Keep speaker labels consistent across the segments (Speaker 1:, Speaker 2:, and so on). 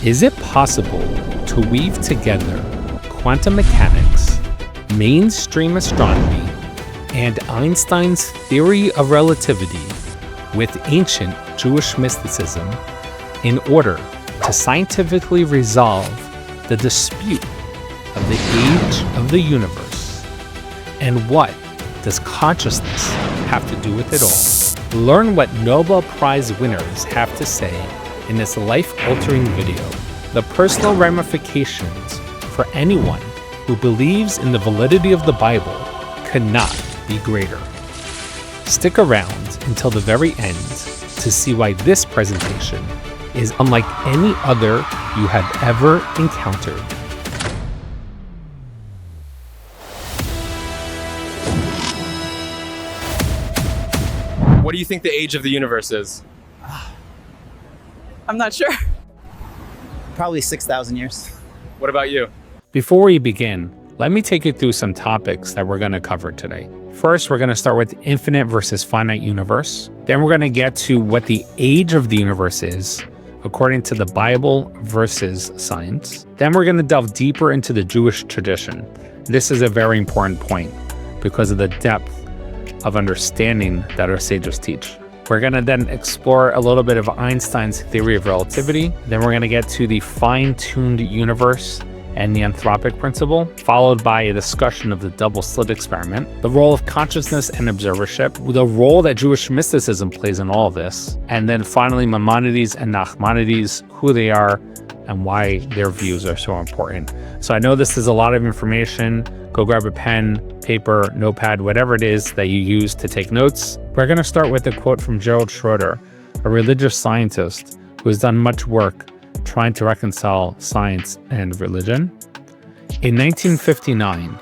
Speaker 1: Is it possible to weave together quantum mechanics, mainstream astronomy, and Einstein's theory of relativity with ancient Jewish mysticism in order to scientifically resolve the dispute of the age of the universe? And what does consciousness have to do with it all? Learn what Nobel Prize winners have to say in this life-altering video. The personal ramifications for anyone who believes in the validity of the Bible could not be greater. Stick around until the very end to see why this presentation is unlike any other you have ever encountered.
Speaker 2: What do you think the age of the universe is?
Speaker 3: I'm not sure.
Speaker 4: Probably 6,000 years.
Speaker 2: What about you?
Speaker 1: Before we begin, let me take you through some topics that we're going to cover today. First, we're going to start with infinite versus finite universe. Then we're going to get to what the age of the universe is, according to the Bible versus science. Then we're going to delve deeper into the Jewish tradition. This is a very important point because of the depth of understanding that our sages teach. We're going to then explore a little bit of Einstein's theory of relativity. Then we're going to get to the fine-tuned universe and the Anthropic principle, followed by a discussion of the double-slit experiment, the role of consciousness and observership, the role that Jewish mysticism plays in all of this, and then finally Maimonides and Nachmanides, who they are and why their views are so important. So I know this is a lot of information. Go grab a pen, paper, notepad, whatever it is that you use to take notes. We're going to start with a quote from Gerald Schroeder, a religious scientist who has done much work trying to reconcile science and religion. In 1959,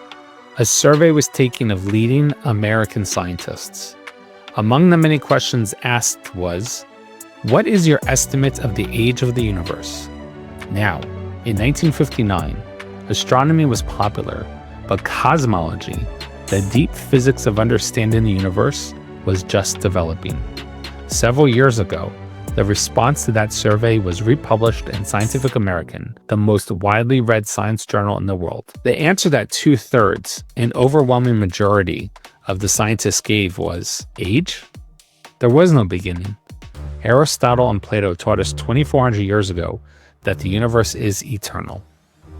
Speaker 1: a survey was taken of leading American scientists. Among the many questions asked was, what is your estimate of the age of the universe? Now, in 1959, astronomy was popular, but cosmology, the deep physics of understanding the universe, was just developing. Several years ago, the response to that survey was republished in Scientific American, the most widely read science journal in the world. The answer that 2/3, an overwhelming majority of the scientists gave was age. There was no beginning. Aristotle and Plato taught us 2,400 years ago that the universe is eternal.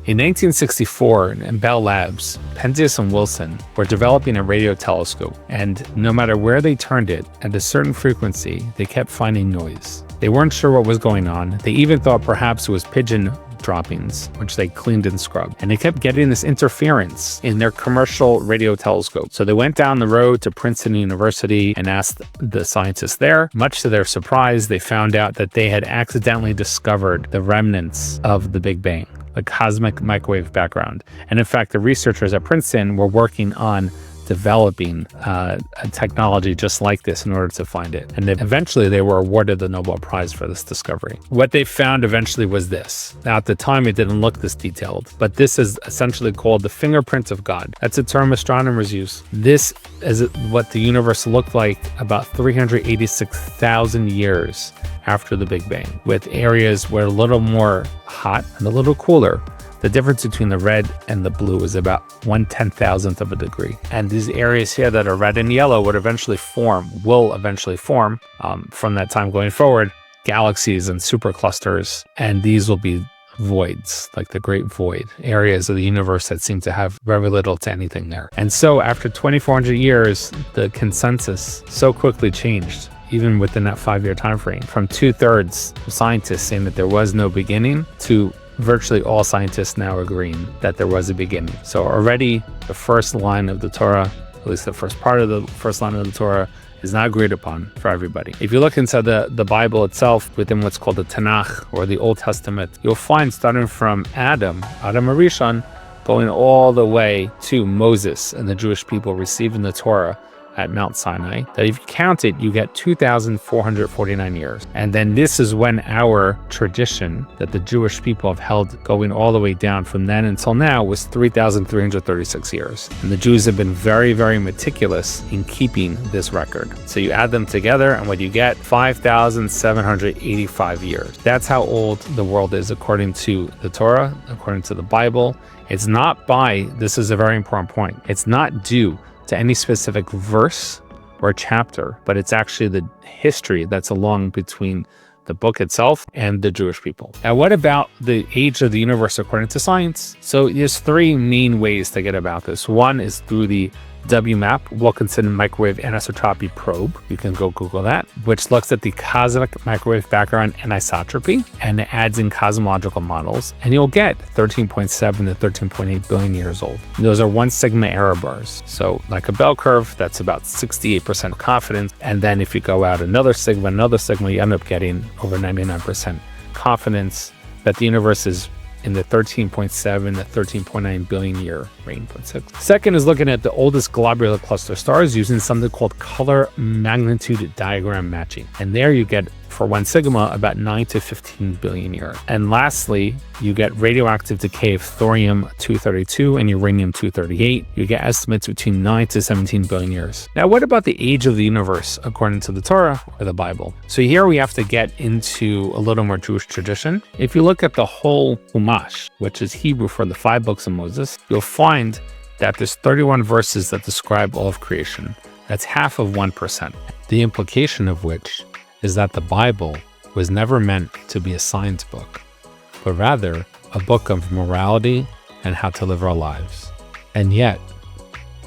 Speaker 1: In 1964, in Bell Labs, Penzias and Wilson were developing a radio telescope, and no matter where they turned it, at a certain frequency, they kept finding noise. They weren't sure what was going on. They even thought perhaps it was pigeon droppings, which they cleaned and scrubbed. And they kept getting this interference in their commercial radio telescope. So they went down the road to Princeton University and asked the scientists there. Much to their surprise, they found out that they had accidentally discovered the remnants of the Big Bang, the cosmic microwave background. And in fact, the researchers at Princeton were working on developing a technology just like this in order to find it. And eventually they were awarded the Nobel Prize for this discovery. What they found eventually was this. Now at the time it didn't look this detailed, but this is essentially called the fingerprint of God. That's a term astronomers use. This is what the universe looked like about 386,000 years after the Big Bang, with areas where a little more hot and a little cooler. The difference between the red and the blue is about 1/10,000th of a degree. And these areas here that are red and yellow will eventually form from that time going forward, galaxies and superclusters. And these will be voids, like the Great Void, areas of the universe that seem to have very little to anything there. And so after 2,400 years, the consensus so quickly changed, even within that 5-year time frame, from 2/3 of scientists saying that there was no beginning to virtually all scientists now agreeing that there was a beginning. So already the first line of the Torah, at least the first part of the first line of the Torah, is now agreed upon for everybody. If you look inside the Bible itself, within what's called the Tanakh or the Old Testament, you'll find starting from Adam Arishon, going all the way to Moses and the Jewish people receiving the Torah, at Mount Sinai, that if you count it, you get 2,449 years. And then this is when our tradition that the Jewish people have held going all the way down from then until now was 3,336 years. And the Jews have been very, very meticulous in keeping this record. So you add them together and what you get, 5,785 years. That's how old the world is according to the Torah, according to the Bible. It's not by, this is a very important point, it's not due to any specific verse or chapter, but it's actually the history that's along between the book itself and the Jewish people. Now, what about the age of the universe according to science? So there's three main ways to get about this. One is through the WMAP, Wilkinson Microwave Anisotropy Probe. You can go Google that, which looks at the cosmic microwave background anisotropy and it adds in cosmological models, and you'll get 13.7 to 13.8 billion years old. And those are 1 sigma error bars. So like a bell curve, that's about 68% confidence. And then if you go out another sigma, you end up getting over 99% confidence that the universe is in the 13.7 to 13.9 billion year range. Second is looking at the oldest globular cluster stars using something called color magnitude diagram matching. And there you get, for 1 sigma, about 9 to 15 billion years. And lastly, you get radioactive decay of thorium-232 and uranium-238. You get estimates between 9 to 17 billion years. Now, what about the age of the universe according to the Torah or the Bible? So here we have to get into a little more Jewish tradition. If you look at the whole Chumash, which is Hebrew for the 5 books of Moses, you'll find that there's 31 verses that describe all of creation. That's half of 1%. The implication of which is that the Bible was never meant to be a science book, but rather a book of morality and how to live our lives. And yet,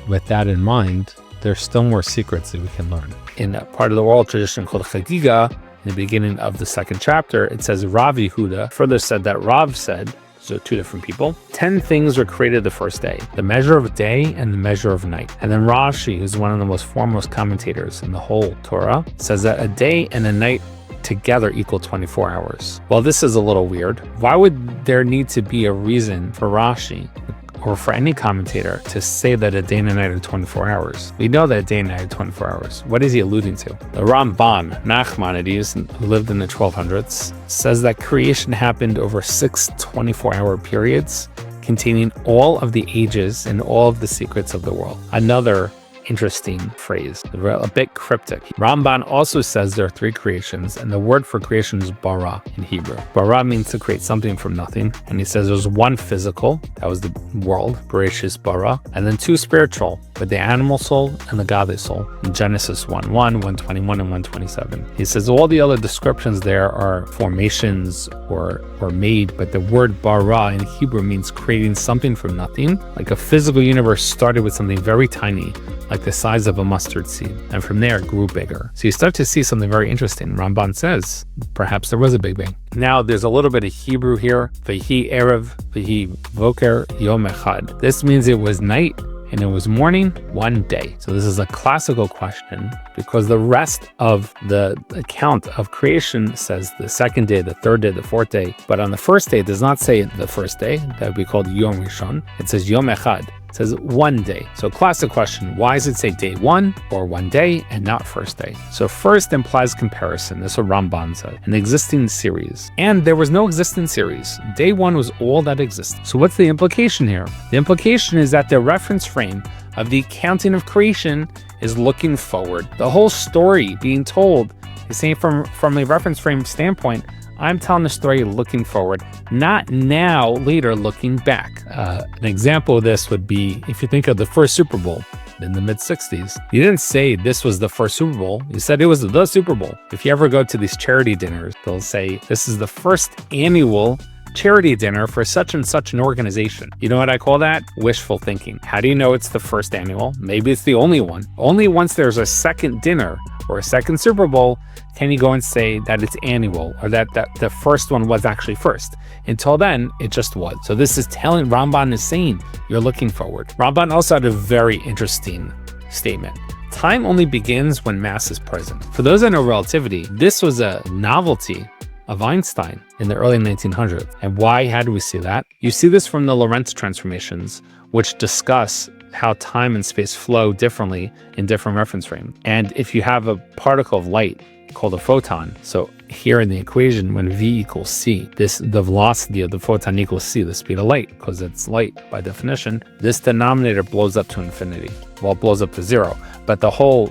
Speaker 1: with that in mind, there's still more secrets that we can learn. In a part of the oral tradition called Chagiga, in the beginning of the 2nd chapter, it says Rav Yehuda further said that Rav said, so 2 different people, 10 things were created the first day, the measure of day and the measure of night. And then Rashi, who's one of the most foremost commentators in the whole Torah, says that a day and a night together equal 24 hours. Well, this is a little weird. Why would there need to be a reason for Rashi or for any commentator to say that a day and a night are 24 hours? We know that a day and a night are 24 hours. What is he alluding to? The Ramban, Nachmanides, who lived in the 1200s, says that creation happened over 6 24-hour periods containing all of the ages and all of the secrets of the world. Another interesting phrase, a bit cryptic. Ramban also says there are 3 creations, and the word for creation is bara in Hebrew. Bara means to create something from nothing, and he says there's 1 physical, that was the world, Bereshis bara, and then 2 spiritual, with the animal soul and the godly soul, in Genesis 1:1, 121, and 127. He says all the other descriptions there are formations or made, but the word bara in Hebrew means creating something from nothing, like a physical universe started with something very tiny, like the size of a mustard seed, and from there it grew bigger. So you start to see something very interesting. Ramban says perhaps there was a Big Bang. Now there's a little bit of Hebrew here. V'hi erev, v'hi voker, yom echad. This means it was night and it was morning, 1 day. So this is a classical question because the rest of the account of creation says the 2nd day, the 3rd day, the 4th day. But on the 1st day, it does not say the 1st day. That would be called Yom Rishon. It says Yom Echad. It says 1 day. So classic question, why does it say day 1 or 1 day and not 1st day? So first implies comparison. This is what Ramban said. An existing series. And there was no existing series. Day 1 was all that existed. So what's the implication here? The implication is that the reference frame of the accounting of creation is looking forward. The whole story being told is saying from a reference frame standpoint, I'm telling the story looking forward, not now, later, looking back. An example of this would be if you think of the first Super Bowl in the mid-60s. You didn't say this was the first Super Bowl. You said it was the Super Bowl. If you ever go to these charity dinners, they'll say this is the first annual charity dinner for such and such an organization. You know what I call that? Wishful thinking. How do you know it's the first annual? Maybe it's the only one. Only once there's a second dinner or a second Super Bowl can you go and say that it's annual or that the first one was actually first. Until then, it just was. So this is telling, Ramban is saying, you're looking forward. Ramban also had a very interesting statement. Time only begins when mass is present. For those that know relativity, this was a novelty of Einstein in the early 1900s. And why? How do we see that? You see this from the Lorentz transformations, which discuss how time and space flow differently in different reference frames. And if you have a particle of light called a photon, so here in the equation, when v equals c, the velocity of the photon equals c, the speed of light, because it's light by definition, this denominator blows up to infinity. Well, it blows up to 0, but the whole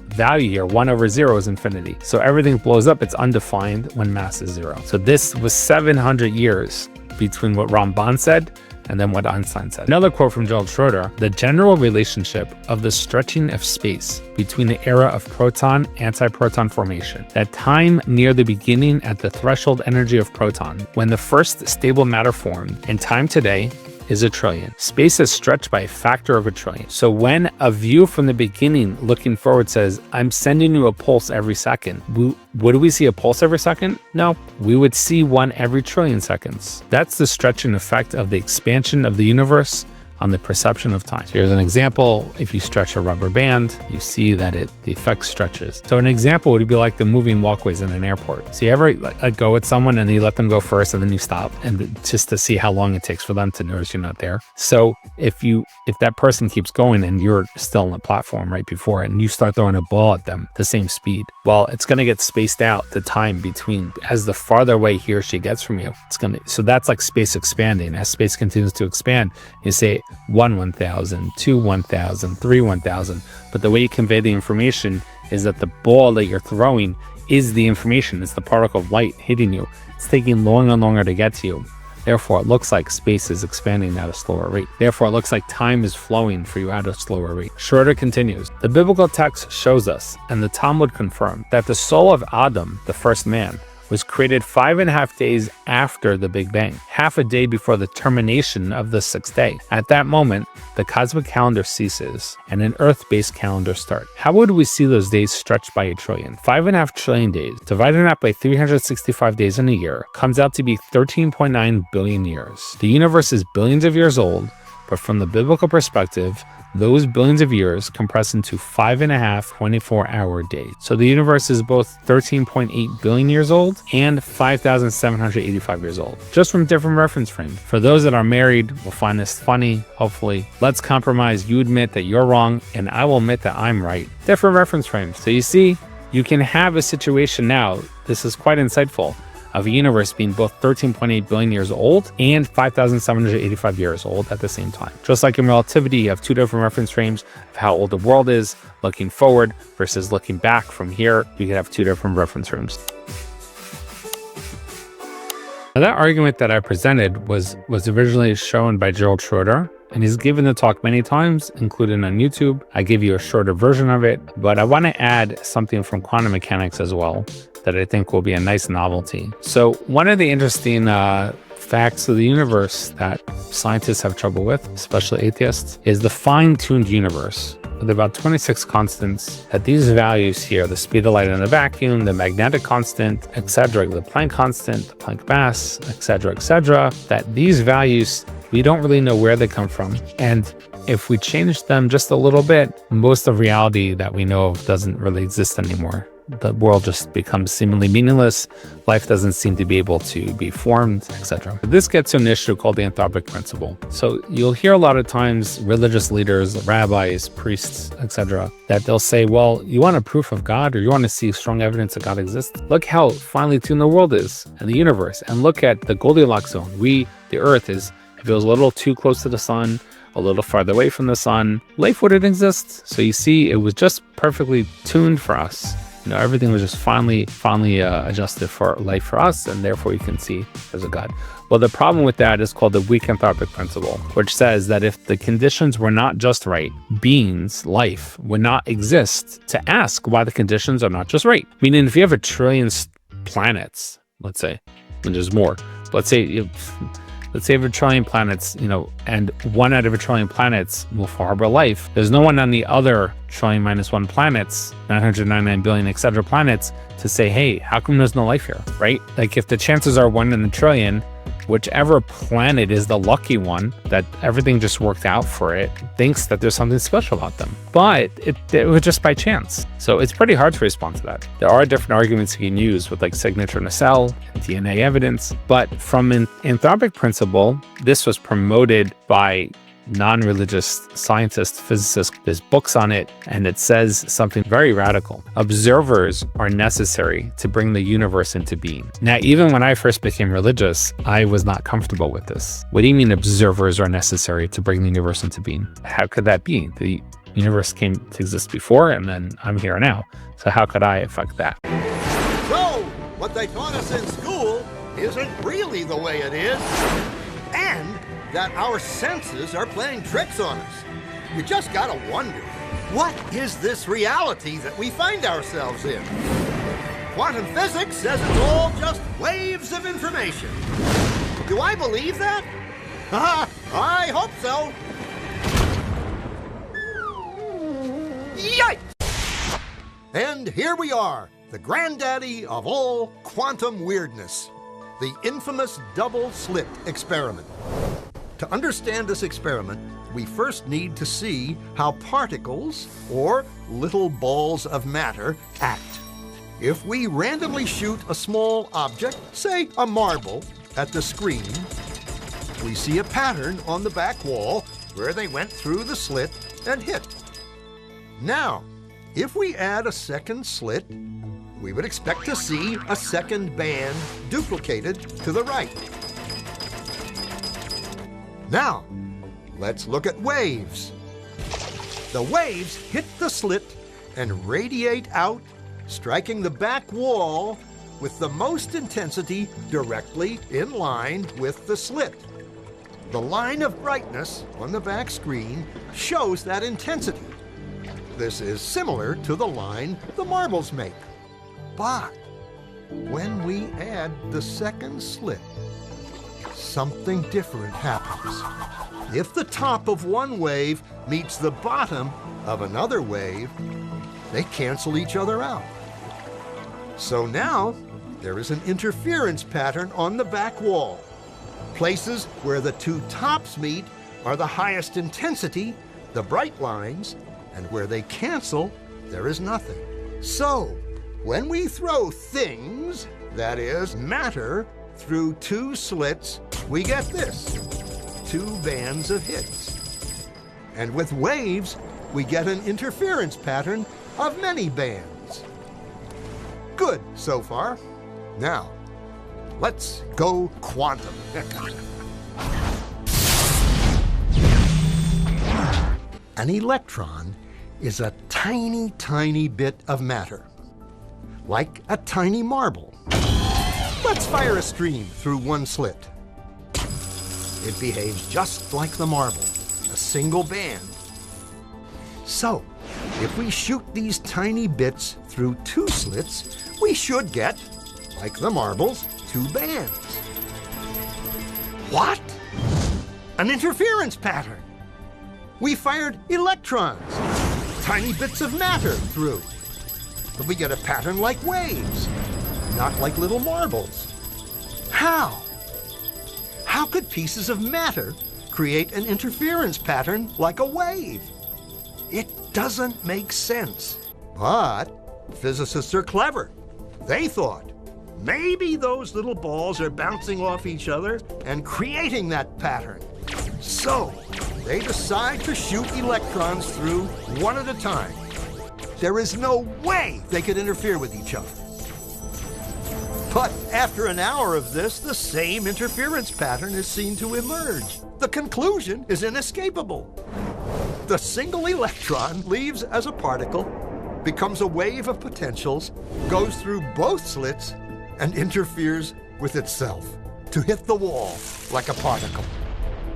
Speaker 1: value here, 1 over 0, is infinity. So everything blows up. It's undefined when mass is 0. So this was 700 years between what Ramban said and then what Einstein said. Another quote from Gerald Schroeder: the general relationship of the stretching of space between the era of proton-antiproton formation, that time near the beginning at the threshold energy of proton, when the first stable matter formed, and time today is 1 trillion. Space is stretched by a factor of 1 trillion. So when a view from the beginning looking forward says, I'm sending you a pulse every second, would we see a pulse every second? No, we would see one every trillion seconds. That's the stretching effect of the expansion of the universe on the perception of time. So here's an example. If you stretch a rubber band, you see that the effect stretches. So an example would be like the moving walkways in an airport. So you ever go with someone and you let them go first and then you stop, and just to see how long it takes for them to notice you're not there. So if that person keeps going and you're still on the platform right before it, and you start throwing a ball at them the same speed, well, it's going to get spaced out, the time between, as the farther away he or she gets from you. So that's like space expanding. As space continues to expand, you say 1 1000, 2 1000, 3 1000. But the way you convey the information is that the ball that you're throwing is the information. It's the particle of light hitting you. It's taking longer and longer to get to you. Therefore, it looks like space is expanding at a slower rate. Therefore, it looks like time is flowing for you at a slower rate. Schroeder continues, the biblical text shows us, and the Talmud confirmed, that the soul of Adam, the first man, was created 5.5 days after the Big Bang, half a day before the termination of the 6th day. At that moment, the cosmic calendar ceases and an Earth-based calendar starts. How would we see those days stretched by 1 trillion? 5.5 trillion days, divided up by 365 days in a year, comes out to be 13.9 billion years. The universe is billions of years old, but from the biblical perspective, those billions of years compress into 5.5 24-hour days. So the universe is both 13.8 billion years old and 5,785 years old, just from different reference frames. For those that are married, will find this funny, hopefully. Let's compromise. You admit that you're wrong, and I will admit that I'm right. Different reference frames. So you see, you can have a situation now, this is quite insightful, of a universe being both 13.8 billion years old and 5,785 years old at the same time. Just like in relativity, you have two different reference frames of how old the world is, looking forward versus looking back from here. You can have two different reference frames. Now, that argument that I presented was originally shown by Gerald Schroeder, and he's given the talk many times, including on YouTube. I give you a shorter version of it, but I want to add something from quantum mechanics as well that I think will be a nice novelty. So one of the interesting facts of the universe that scientists have trouble with, especially atheists, is the fine-tuned universe with about 26 constants, that these values here, the speed of light in a vacuum, the magnetic constant, etc., the Planck constant, the Planck mass, etc., that these values, we don't really know where they come from. And if we change them just a little bit, most of reality that we know of doesn't really exist anymore. The world just becomes seemingly meaningless. Life doesn't seem to be able to be formed, etc. This gets to an issue called the Anthropic principle. So you'll hear a lot of times religious leaders, rabbis, priests, etc., that they'll say, well, you want a proof of God, or you want to see strong evidence that God exists? Look how finely tuned the world is and the universe. And look at the Goldilocks zone. The Earth is, if it was a little too close to the sun, a little farther away from the sun, life wouldn't exist. So you see, it was just perfectly tuned for us. You know, everything was just finally adjusted for life for us, and therefore you can see there's a God. Well, the problem with that is called the weak anthropic principle, which says that if the conditions were not just right, beings, life, would not exist to ask why the conditions are not just right. Meaning, if you have 1 trillion planets, let's say, and there's more, let's say you have 1 trillion planets, and 1 out of 1 trillion planets will harbor life. There's no one on the other trillion minus 1 planets, 999 billion, etc. planets to say, hey, how come there's no life here, right? Like if the chances are 1 in 1 trillion, whichever planet is the lucky one that everything just worked out for it, thinks that there's something special about them. But it was just by chance. So it's pretty hard to respond to that. There are different arguments you can use with like signature in a cell, and DNA evidence. But from an anthropic principle, this was promoted by non-religious scientist, physicist. There's books on it, and it says something very radical. Observers are necessary to bring the universe into being. Now, even when I first became religious, I was not comfortable with this. What do you mean observers are necessary to bring the universe into being? How could that be? The universe came to exist before, and then I'm here now. So how could I affect that?
Speaker 3: So, what they taught us in school isn't really the way it is, and that our senses are playing tricks on us. You just gotta wonder, what is this reality that we find ourselves in? Quantum physics says it's all just waves of information. Do I believe that? I hope so. Yikes! And here we are, the granddaddy of all quantum weirdness, the infamous double-slit experiment. To understand this experiment, we first need to see how particles, or little balls of matter, act. If we randomly shoot a small object, say a marble, at the screen, we see a pattern on the back wall where they went through the slit and hit. Now, if we add a second slit, we would expect to see a second band duplicated to the right. Now, let's look at waves. The waves hit the slit and radiate out, striking the back wall with the most intensity directly in line with the slit. The line of brightness on the back screen shows that intensity. This is similar to the line the marbles make. But when we add the second slit, something different happens. If the top of one wave meets the bottom of another wave, they cancel each other out. So now there is an interference pattern on the back wall. Places where the two tops meet are the highest intensity, the bright lines, and where they cancel, there is nothing. So, when we throw things, that is, matter, through two slits, we get this, two bands of hits. And with waves, we get an interference pattern of many bands. Good so far. Now, let's go quantum. An electron is a tiny, tiny bit of matter, like a tiny marble. Let's fire a stream through one slit. It behaves just like the marble, a single band. So, if we shoot these tiny bits through two slits, we should get, like the marbles, two bands. What? An interference pattern. We fired electrons, tiny bits of matter through. But we get a pattern like waves, not like little marbles. How? How could pieces of matter create an interference pattern like a wave? It doesn't make sense. But physicists are clever. They thought, maybe those little balls are bouncing off each other and creating that pattern. So, they decide to shoot electrons through one at a time. There is no way they could interfere with each other. But after an hour of this, the same interference pattern is seen to emerge. The conclusion is inescapable. The single electron leaves as a particle, becomes a wave of potentials, goes through both slits, and interferes with itself to hit the wall like a particle.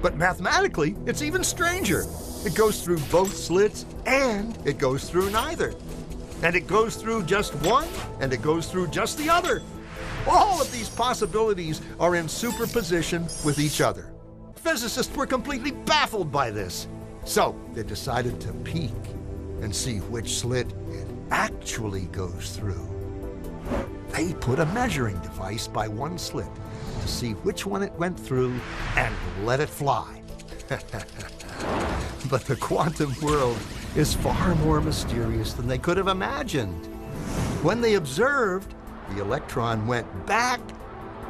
Speaker 3: But mathematically, it's even stranger. It goes through both slits, and it goes through neither. And it goes through just one, and it goes through just the other. All of these possibilities are in superposition with each other. Physicists were completely baffled by this. So they decided to peek and see which slit it actually goes through. They put a measuring device by one slit to see which one it went through and let it fly. But the quantum world is far more mysterious than they could have imagined. When they observed, the electron went back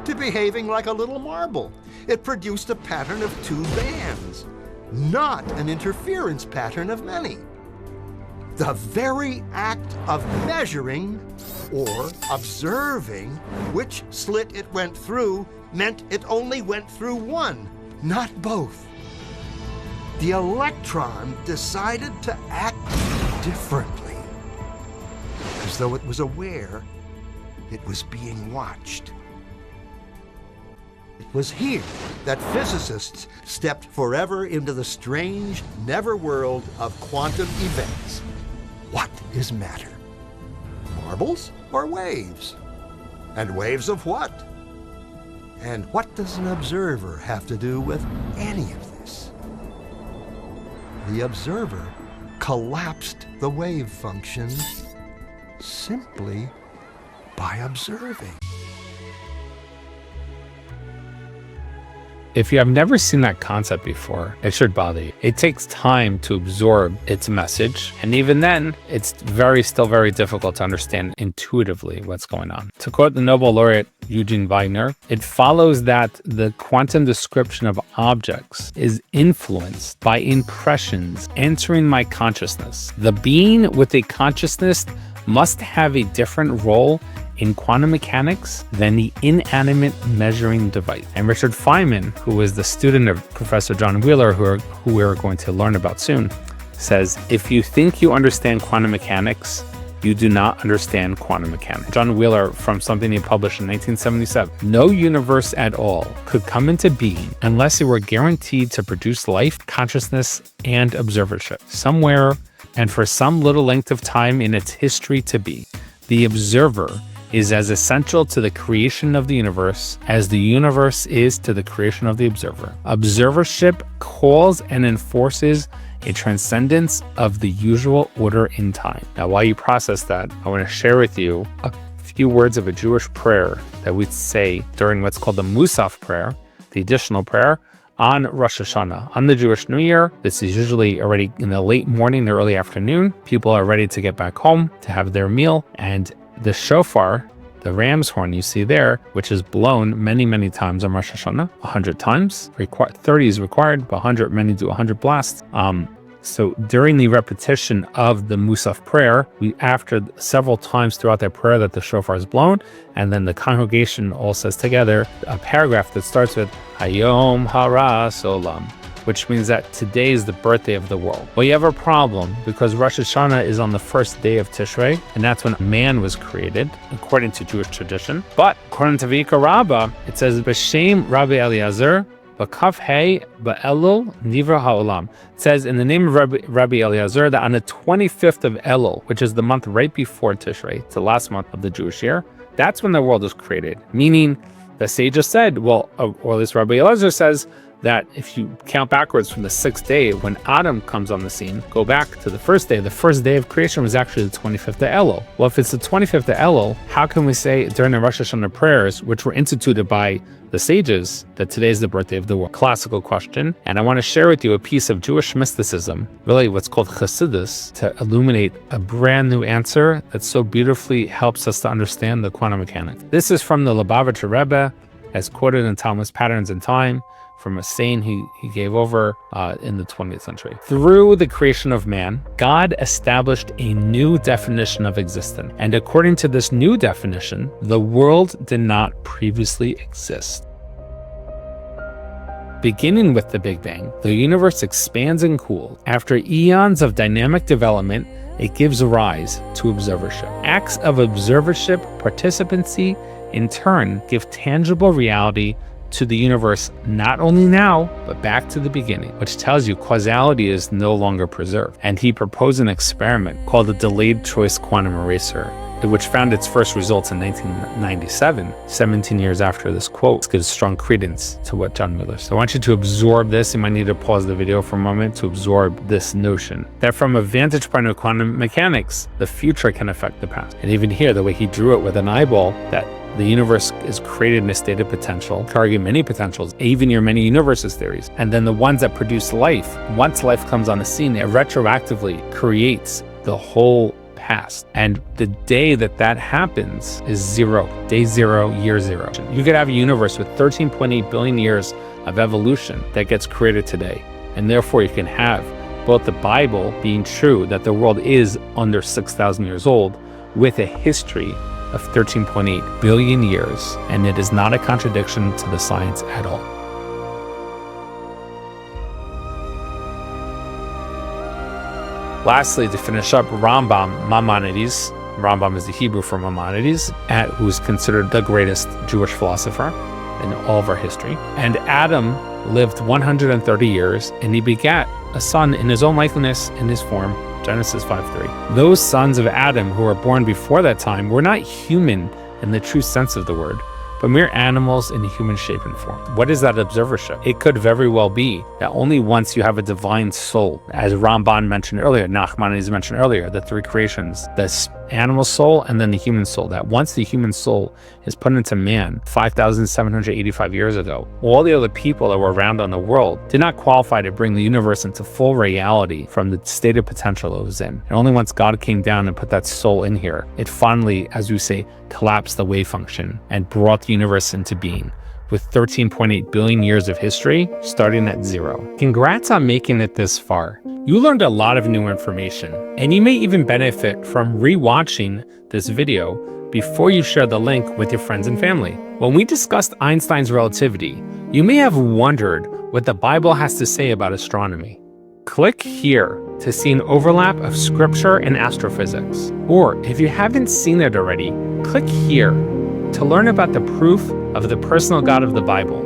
Speaker 3: to behaving like a little marble. It produced a pattern of two bands. not an interference pattern of many. The very act of measuring or observing which slit it went through meant it only went through one, not both. The electron decided to act differently, as though it was aware it was being watched. It was here that physicists stepped forever into the strange netherworld of quantum events. What is matter? Marbles or waves? And waves of what? And what does an observer have to do with any of this? The observer collapsed the wave function simply by observing.
Speaker 1: If you have never seen that concept before, it should bother you. It takes time to absorb its message, and even then, it's still very difficult to understand intuitively what's going on. To quote the Nobel laureate Eugene Wigner, it follows that the quantum description of objects is influenced by impressions entering my consciousness. The being with a consciousness must have a different role in quantum mechanics than the inanimate measuring device. And Richard Feynman, who was the student of Professor John Wheeler, who we're going to learn about soon, says, if you think you understand quantum mechanics, you do not understand quantum mechanics. John Wheeler, from something he published in 1977, no universe at all could come into being unless it were guaranteed to produce life, consciousness, and observership somewhere and for some little length of time in its history to be. The observer is as essential to the creation of the universe as the universe is to the creation of the observer. Observership calls and enforces a transcendence of the usual order in time. Now, while you process that, I want to share with you a few words of a Jewish prayer that we say during what's called the Musaf prayer, the additional prayer, on Rosh Hashanah, on the Jewish New Year. This is usually already in the late morning, the early afternoon. People are ready to get back home to have their meal, and the shofar, the ram's horn you see there, which is blown many, many times on Rosh Hashanah, 100 times. 30 is required, but 100, many do 100 blasts. So during the repetition of the Musaf prayer, after several times throughout that prayer that the shofar is blown, and then the congregation all says together a paragraph that starts with Hayom Haras Olam, which means that today is the birthday of the world. Well, you have a problem because Rosh Hashanah is on the first day of Tishrei, and that's when man was created, according to Jewish tradition. But according to Vayikra Rabbah, it says, B'Shem Rabbi Eliezer, B'Kaf Hey B'Elul Nivra Ha'olam. It says in the name of Rabbi Eliezer that on the 25th of Elul, which is the month right before Tishrei, it's the last month of the Jewish year, that's when the world was created. Meaning, the sages said, or at least Rabbi Eliezer says, that if you count backwards from the sixth day, when Adam comes on the scene, go back to the first day of creation was actually the 25th of Elul. Well, if it's the 25th of Elul, how can we say during the Rosh Hashanah prayers, which were instituted by the sages, that today is the birthday of the world? Classical question. And I want to share with you a piece of Jewish mysticism, really what's called Chassidus, to illuminate a brand new answer that so beautifully helps us to understand the quantum mechanics. This is from the Lubavitcher Rebbe, as quoted in Talmud's Patterns in Time, from a saying he gave over in the 20th century. Through the creation of man, God established a new definition of existence. And according to this new definition, the world did not previously exist. Beginning with the Big Bang, the universe expands and cools. After eons of dynamic development, it gives rise to observership. Acts of observership participancy, in turn, give tangible reality to the universe, not only now, but back to the beginning, which tells you causality is no longer preserved. And he proposed an experiment called the delayed choice quantum eraser, which found its first results in 1997, 17 years after this quote. This gives strong credence to what John Wheeler said. So I want you to absorb this. You might need to pause the video for a moment to absorb this notion that from a vantage point of quantum mechanics, the future can affect the past. And even here, the way he drew it with an eyeball, that the universe is created in a state of potential, can argue many potentials, even your many universes theories. And then the ones that produce life, once life comes on the scene, it retroactively creates the whole past. And the day that happens is zero, day zero, year zero. You could have a universe with 13.8 billion years of evolution that gets created today. And therefore you can have both the Bible being true, that the world is under 6,000 years old, with a history of 13.8 billion years, and it is not a contradiction to the science at all. Lastly, to finish up, Maimonides, Rambam is the Hebrew for Maimonides, who's considered the greatest Jewish philosopher in all of our history. And Adam lived 130 years, and he begat a son in his own likeness, in his form, Genesis 5:3. Those sons of Adam who were born before that time were not human in the true sense of the word, but mere animals in human shape and form. What is that observership? It could very well be that only once you have a divine soul, as Ramban mentioned earlier, Nachmanides mentioned earlier, the three creations, the animal soul and then the human soul, that once the human soul is put into man 5,785 years ago, all the other people that were around on the world did not qualify to bring the universe into full reality from the state of potential it was in. And only once God came down and put that soul in here, it finally, as we say, collapsed the wave function and brought the universe into being, with 13.8 billion years of history starting at 0. Congrats on making it this far. You learned a lot of new information, and you may even benefit from rewatching this video before you share the link with your friends and family. When we discussed Einstein's relativity, you may have wondered what the Bible has to say about astronomy. Click here to see an overlap of scripture and astrophysics. Or if you haven't seen it already, click here to learn about the proof of the personal God of the Bible.